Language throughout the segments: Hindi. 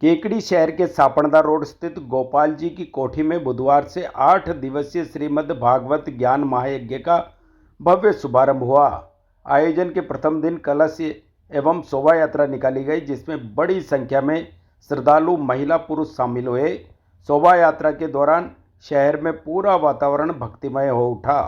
केकड़ी शहर के सापड़दा रोड स्थित गोपाल जी की कोठी में बुधवार से 8 दिवसीय श्रीमद् भागवत ज्ञान महायज्ञ का भव्य शुभारंभ हुआ। आयोजन के प्रथम दिन कलश एवं शोभा यात्रा निकाली गई, जिसमें बड़ी संख्या में श्रद्धालु महिला पुरुष शामिल हुए। शोभा यात्रा के दौरान शहर में पूरा वातावरण भक्तिमय हो उठा।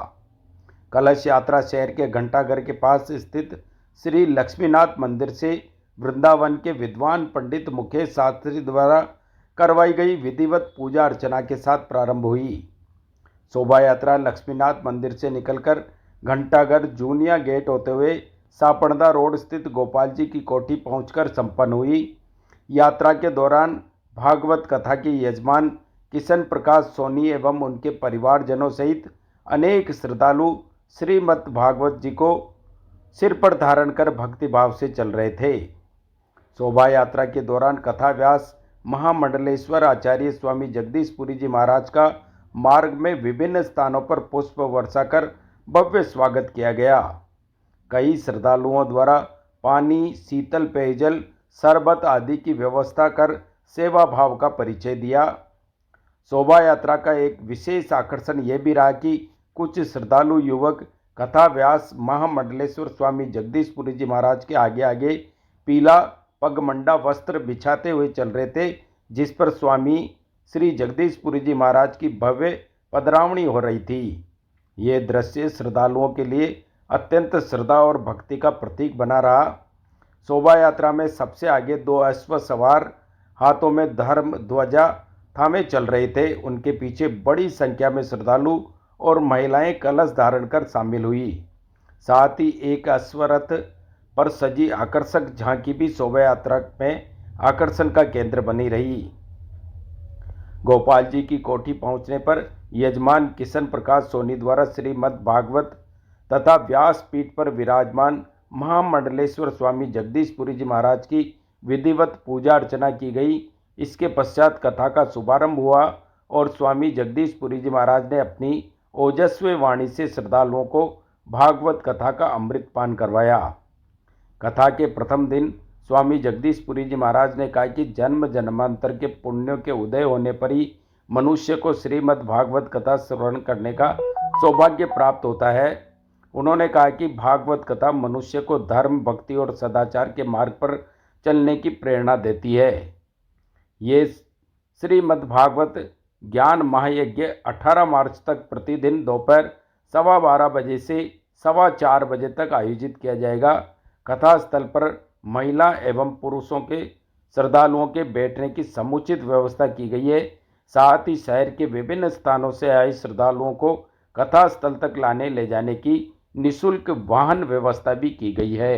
कलश यात्रा शहर के घंटाघर के पास स्थित श्री लक्ष्मीनाथ मंदिर से वृंदावन के विद्वान पंडित मुकेश शास्त्री द्वारा करवाई गई विधिवत पूजा अर्चना के साथ प्रारंभ हुई। शोभा यात्रा लक्ष्मीनाथ मंदिर से निकलकर घंटाघर जूनिया गेट होते हुए सापड़दा रोड स्थित गोपाल जी की कोठी पहुंचकर संपन्न हुई। यात्रा के दौरान भागवत कथा के यजमान किशन प्रकाश सोनी एवं उनके परिवारजनों सहित अनेक श्रद्धालु श्रीमद् भागवत जी को सिर पर धारण कर भक्तिभाव से चल रहे थे। शोभा यात्रा के दौरान कथा व्यास महामंडलेश्वर आचार्य स्वामी जगदीशपुरी जी महाराज का मार्ग में विभिन्न स्थानों पर पुष्प वर्षा कर भव्य स्वागत किया गया। कई श्रद्धालुओं द्वारा पानी, शीतल पेयजल, शरबत आदि की व्यवस्था कर सेवा भाव का परिचय दिया। शोभा यात्रा का एक विशेष आकर्षण यह भी रहा कि कुछ श्रद्धालु युवक कथा व्यास महामंडलेश्वर स्वामी जगदीशपुरी जी महाराज के आगे आगे पीला पगमंडा वस्त्र बिछाते हुए चल रहे थे, जिस पर स्वामी श्री जगदीशपुरी जी महाराज की भव्य पधरावणी हो रही थी। ये दृश्य श्रद्धालुओं के लिए अत्यंत श्रद्धा और भक्ति का प्रतीक बना रहा। शोभा यात्रा में सबसे आगे 2 अश्व सवार हाथों में धर्म ध्वजा थामे चल रहे थे। उनके पीछे बड़ी संख्या में श्रद्धालु और महिलाएं कलश धारण कर शामिल हुई। साथ ही एक अश्वरथ पर सजी आकर्षक झांकी भी शोभा यात्रा में आकर्षण का केंद्र बनी रही। गोपाल जी की कोठी पहुंचने पर यजमान किशन प्रकाश सोनी द्वारा श्रीमद् भागवत तथा व्यास पीठ पर विराजमान महामंडलेश्वर स्वामी जगदीशपुरी जी महाराज की विधिवत पूजा अर्चना की गई। इसके पश्चात कथा का शुभारंभ हुआ और स्वामी जगदीशपुरी जी महाराज ने अपनी ओजस्वी वाणी से श्रद्धालुओं को भागवत कथा का अमृतपान करवाया। कथा के प्रथम दिन स्वामी जगदीशपुरी जी महाराज ने कहा कि जन्म जन्मांतर के पुण्यों के उदय होने पर ही मनुष्य को श्रीमद् भागवत कथा श्रवण करने का सौभाग्य प्राप्त होता है। उन्होंने कहा कि भागवत कथा मनुष्य को धर्म, भक्ति और सदाचार के मार्ग पर चलने की प्रेरणा देती है। ये श्रीमद् भागवत ज्ञान महायज्ञ 18 मार्च तक प्रतिदिन दोपहर 12:15 बजे से 4:15 बजे तक आयोजित किया जाएगा। कथा स्थल पर महिला एवं पुरुषों के श्रद्धालुओं के बैठने की समुचित व्यवस्था की गई है। साथ ही शहर के विभिन्न स्थानों से आए श्रद्धालुओं को कथा स्थल तक लाने ले जाने की निःशुल्क वाहन व्यवस्था भी की गई है।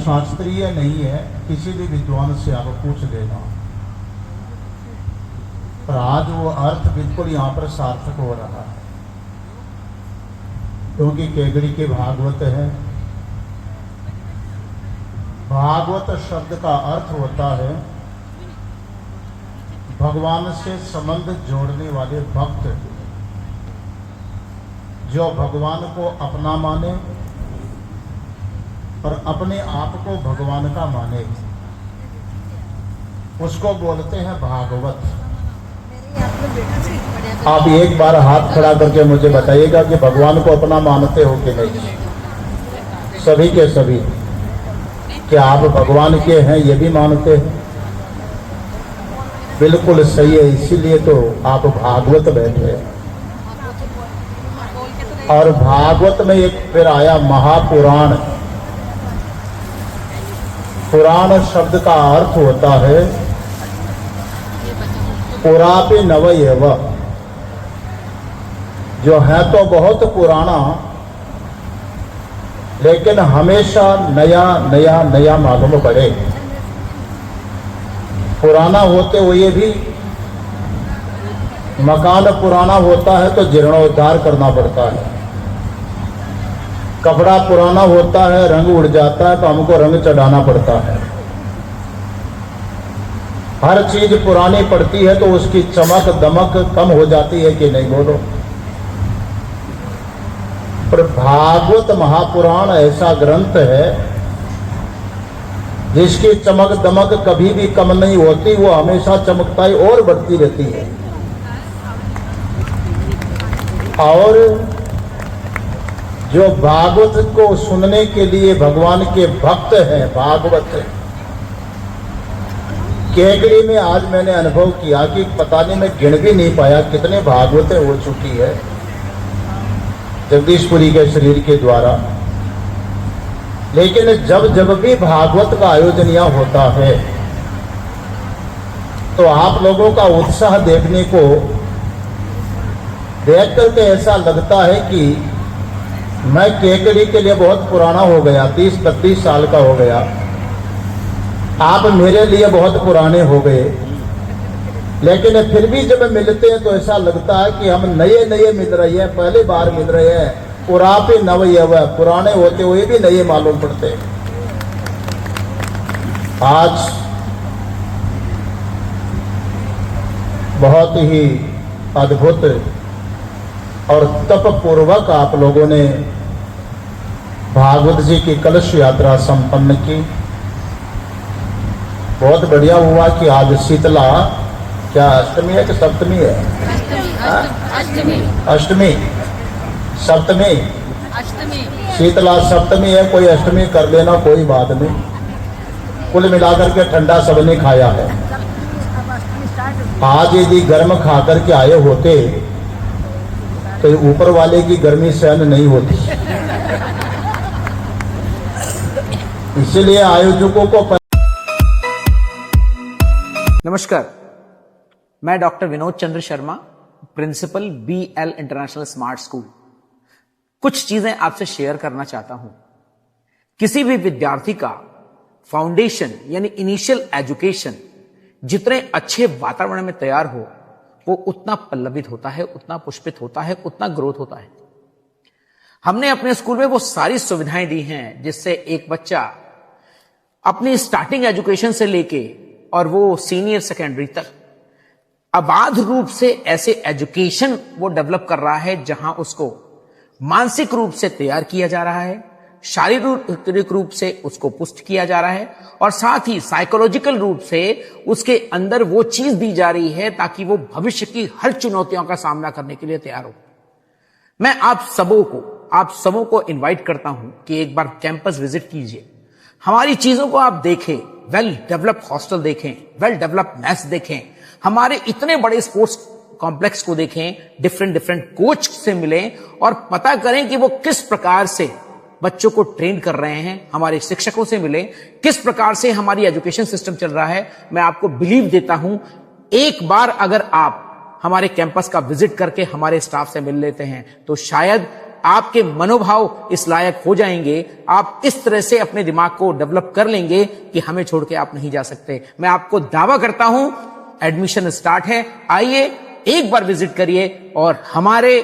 शास्त्रीय नहीं है, किसी भी विद्वान से आप पूछ लेना। पर आज वो अर्थ बिल्कुल यहाँ पर सार्थक हो रहा है, क्योंकि केगड़ी के भागवत है। भागवत शब्द का अर्थ होता है भगवान से संबंध जोड़ने वाले भक्त, जो भगवान को अपना माने और अपने आप को भगवान का माने, उसको बोलते हैं भागवत। आप एक बार हाथ खड़ा करके मुझे बताइएगा कि भगवान को अपना मानते हो कि नहीं, सभी के सभी। क्या आप भगवान के हैं ये भी मानते हैं? बिल्कुल सही है, इसीलिए तो आप भागवत बैठे हैं। और भागवत में एक फिर आया महापुराण। पुराण शब्द का अर्थ होता है पुरापे नवयव, जो है तो बहुत पुराना लेकिन हमेशा नया नया नया मालूम पड़े। पुराना होते हुए भी मकान पुराना होता है तो जीर्णोद्धार करना पड़ता है। कपड़ा पुराना होता है, रंग उड़ जाता है तो हमको रंग चढ़ाना पड़ता है। हर चीज पुरानी पड़ती है तो उसकी चमक दमक कम हो जाती है कि नहीं, बोलो। पर भागवत महापुराण ऐसा ग्रंथ है जिसकी चमक दमक कभी भी कम नहीं होती, वो हमेशा चमकताई और बढ़ती रहती है। और जो भागवत को सुनने के लिए भगवान के भक्त हैं, भागवत केकड़ी में आज मैंने अनुभव किया कि पता नहीं, मैं गिन भी नहीं पाया कितने भागवतें हो चुकी है जगदीशपुरी के शरीर के द्वारा। लेकिन जब जब भी भागवत का आयोजन यहाँ होता है तो आप लोगों का उत्साह देखने को देख करके ऐसा लगता है कि मैं केकड़ी के लिए बहुत पुराना हो गया, 30-32 साल का हो गया। आप मेरे लिए बहुत पुराने हो गए, लेकिन फिर भी जब मिलते हैं तो ऐसा लगता है कि हम नए नए मिल रहे हैं, पहली बार मिल रहे हैं। पुरापे नवयव, पुराने होते हुए भी नए मालूम पड़ते हैं। आज बहुत ही अद्भुत और तप पूर्वक आप लोगों ने भागवत जी की कलश यात्रा संपन्न की। बहुत बढ़िया हुआ कि आज शीतला, क्या अष्टमी है कि सप्तमी है? अष्टमी सप्तमी, शीतला सप्तमी है। कोई अष्टमी कर लेना, कोई बात नहीं। कुल मिलाकर के ठंडा सबने खाया है। आज यदि गर्म खा करके आए होते तो ऊपर वाले की गर्मी सहन नहीं होती। इसलिए आयोजकों को नमस्कार, मैं doctor Vinod Chandra Sharma, principal BL international smart school. कुछ चीजें आपसे शेयर करना चाहता हूं। किसी भी विद्यार्थी का फाउंडेशन यानी इनिशियल एजुकेशन जितने अच्छे वातावरण में तैयार हो, वो उतना पल्लवित होता है, उतना पुष्पित होता है, उतना ग्रोथ होता है। हमने अपने स्कूल में वो सारी सुविधाएं दी हैं जिससे एक बच्चा अपनी स्टार्टिंग एजुकेशन से लेके और वो सीनियर सेकेंडरी तक अबाध रूप से ऐसे एजुकेशन वो डेवलप कर रहा है जहां उसको मानसिक रूप से तैयार किया जा रहा है, शारीरिक रूप से उसको पुष्ट किया जा रहा है और साथ ही साइकोलॉजिकल रूप से उसके अंदर वो चीज दी जा रही है ताकि वो भविष्य की हर चुनौतियों का सामना करने के लिए तैयार हो। मैं आप सबों को इनवाइट करता हूं कि एक बार कैंपस विजिट कीजिए, हमारी चीजों को आप देखें, वेल डेवलप्ड हॉस्टल देखें, वेल डेवलप्ड मैस देखें, हमारे इतने बड़े स्पोर्ट्स कॉम्प्लेक्स को देखें, डिफरेंट कोच से मिलें और पता करें कि वो किस प्रकार से बच्चों को ट्रेन कर रहे हैं, हमारे शिक्षकों से मिलें, किस प्रकार से हमारी एजुकेशन सिस्टम चल रहा है। मैं आपको बिलीव देता हूं, एक बार अगर आप हमारे कैंपस का विजिट करके हमारे स्टाफ से मिल लेते हैं तो शायद आपके मनोभाव इस लायक हो जाएंगे, आप इस तरह से अपने दिमाग को डेवलप कर लेंगे कि हमें छोड़ के आप नहीं जा सकते। मैं आपको दावा करता हूं, एडमिशन स्टार्ट है, आइए एक बार विजिट करिए और हमारे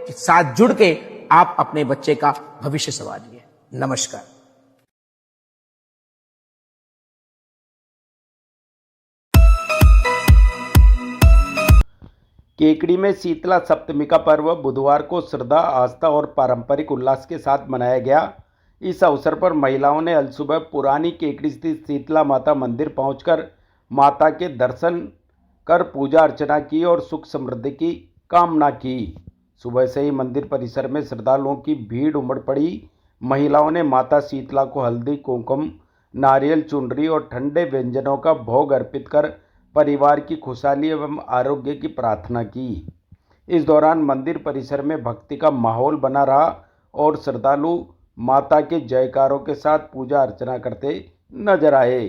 साथ जुड़ के आप अपने बच्चे का भविष्य संवारिए। नमस्कार। केकड़ी में शीतला सप्तमी का पर्व बुधवार को श्रद्धा, आस्था और पारंपरिक उल्लास के साथ मनाया गया। इस अवसर पर महिलाओं ने अलसुबह पुरानी केकड़ी स्थित शीतला माता मंदिर पहुंचकर माता के दर्शन कर पूजा अर्चना की और सुख समृद्धि की कामना की। सुबह से ही मंदिर परिसर में श्रद्धालुओं की भीड़ उमड़ पड़ी। महिलाओं ने माता शीतला को हल्दी, कुमकुम, नारियल चुनरी और ठंडे व्यंजनों का भोग अर्पित कर परिवार की खुशहाली एवं आरोग्य की प्रार्थना की। इस दौरान मंदिर परिसर में भक्ति का माहौल बना रहा और श्रद्धालु माता के जयकारों के साथ पूजा अर्चना करते नजर आए।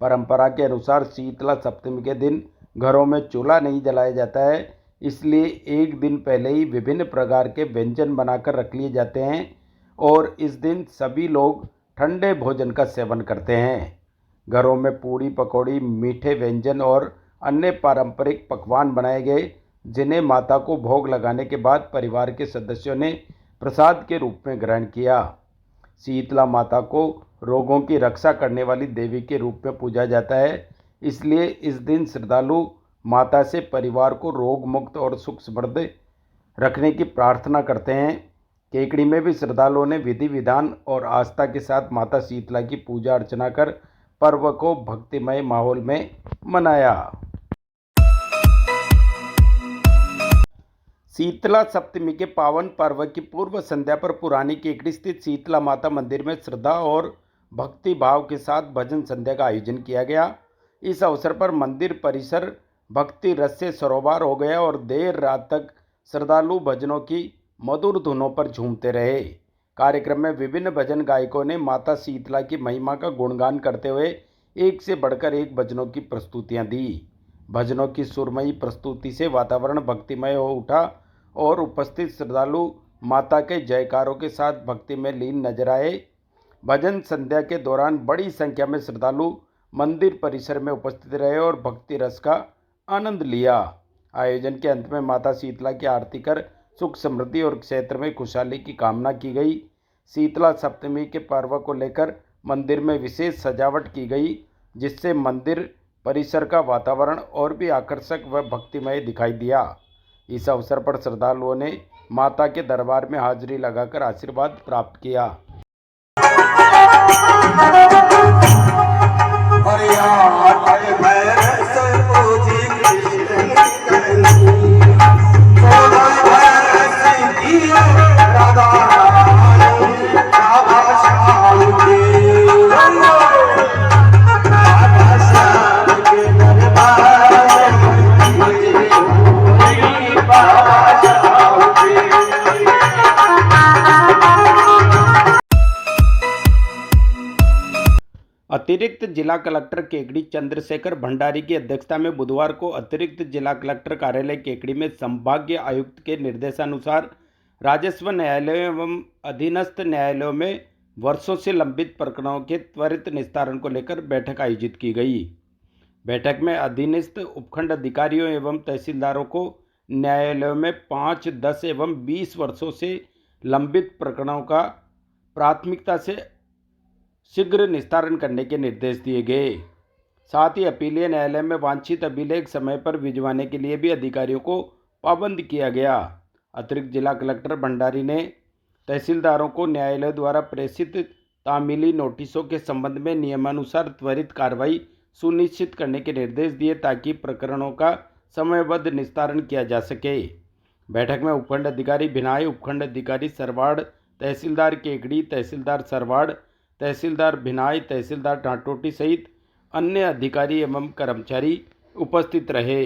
परंपरा के अनुसार शीतला सप्तमी के दिन घरों में चूल्हा नहीं जलाया जाता है, इसलिए एक दिन पहले ही विभिन्न प्रकार के व्यंजन बनाकर रख लिए जाते हैं और इस दिन सभी लोग ठंडे भोजन का सेवन करते हैं। घरों में पूड़ी, पकौड़ी, मीठे व्यंजन और अन्य पारंपरिक पकवान बनाए गए, जिन्हें माता को भोग लगाने के बाद परिवार के सदस्यों ने प्रसाद के रूप में ग्रहण किया। शीतला माता को रोगों की रक्षा करने वाली देवी के रूप में पूजा जाता है, इसलिए इस दिन श्रद्धालु माता से परिवार को रोग मुक्त और सुख समृद्ध रखने की प्रार्थना करते हैं। केकड़ी में भी श्रद्धालुओं ने विधि विधान और आस्था के साथ माता शीतला की पूजा अर्चना कर पर्व को भक्तिमय माहौल में मनाया। शीतला सप्तमी के पावन पर्व की पूर्व संध्या पर पुरानी केकड़ी स्थित शीतला माता मंदिर में श्रद्धा और भक्ति भाव के साथ भजन संध्या का आयोजन किया गया। इस अवसर पर मंदिर परिसर भक्ति रस से सरोबार हो गया और देर रात तक श्रद्धालु भजनों की मधुर धुनों पर झूमते रहे। कार्यक्रम में विभिन्न भजन गायकों ने माता शीतला की महिमा का गुणगान करते हुए एक से बढ़कर एक भजनों की प्रस्तुतियां दी। भजनों की सुरमयी प्रस्तुति से वातावरण भक्तिमय हो उठा और उपस्थित श्रद्धालु माता के जयकारों के साथ भक्ति में लीन नजर आए। भजन संध्या के दौरान बड़ी संख्या में श्रद्धालु मंदिर परिसर में उपस्थित रहे और भक्ति रस का आनंद लिया। आयोजन के अंत में माता शीतला की आरती कर सुख समृद्धि और क्षेत्र में खुशहाली की कामना की गई। शीतला सप्तमी के पर्व को लेकर मंदिर में विशेष सजावट की गई, जिससे मंदिर परिसर का वातावरण और भी आकर्षक व भक्तिमय दिखाई दिया। इस अवसर पर श्रद्धालुओं ने माता के दरबार में हाजिरी लगाकर आशीर्वाद प्राप्त किया। अतिरिक्त जिला कलेक्टर केकड़ी चंद्रशेखर भंडारी की अध्यक्षता में बुधवार को अतिरिक्त जिला कलेक्टर कार्यालय केकड़ी में संभागीय आयुक्त के निर्देशानुसार राजस्व न्यायालयों एवं अधीनस्थ न्यायालयों में वर्षों से लंबित प्रकरणों के त्वरित निस्तारण को लेकर बैठक आयोजित की गई। बैठक में अधीनस्थ उपखंड अधिकारियों एवं तहसीलदारों को न्यायालयों में 5, 10 एवं 20 वर्षों से लंबित प्रकरणों का प्राथमिकता से शीघ्र निस्तारण करने के निर्देश दिए गए। साथ ही अपीलीय न्यायालय में वांछित अभिलेख समय पर भिजवाने के लिए भी अधिकारियों को पाबंद किया गया। अतिरिक्त जिला कलेक्टर भंडारी ने तहसीलदारों को न्यायालय द्वारा प्रेषित तामीली नोटिसों के संबंध में नियमानुसार त्वरित कार्रवाई सुनिश्चित करने के निर्देश दिए ताकि प्रकरणों का समयबद्ध निस्तारण किया जा सके। बैठक में उपखंड अधिकारी भिनाई, उपखंड अधिकारी सरवाड़, तहसीलदार केकड़ी, तहसीलदार सरवाड़, तहसीलदार भिनाई, तहसीलदार ढाटोटी सहित अन्य अधिकारी एवं कर्मचारी उपस्थित रहे।